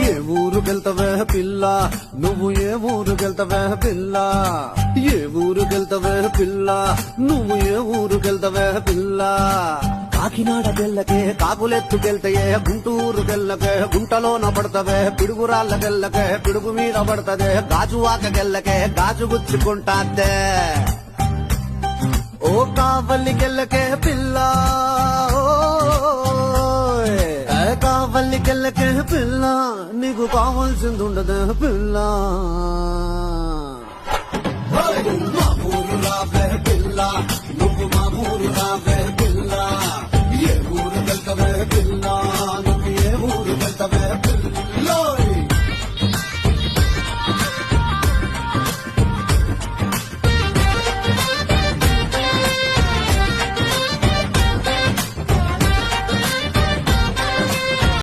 ఏ ఊరుకెళ్తవే పిల్ల నువ్వు ఏ ఊరుకెళ్తవే పిల్ల ఏ ఊరుకెళ్తవే పిల్ల నువ్వు ఏ ఊరుకెళ్తవే పిల్ల కాకినాడ గెల్లకే కాకులెత్తుకెళ్తయే గుంటూరు గెల్లకే గుంటలోన పడతవే పిడుగురాళ్ళ గెల్లకే పిడుగు మీద పడతదే గాజువాక గెల్లకే గాజు గుచ్చుకుంటాదే ఓ కావలి గెల్లకే పిల్ల కావలి గెల్లకే పిల్ల నీకు కావాల్సిందుండదే పిల్ల మా ఊరు రావే పిల్ల నువ్వు మా ఊరు రావే పిల్ల ఏ ఊరు వెళ్తవే పిల్ల నువ్వు ఏ ఊరు వెళ్తవే పిల్ల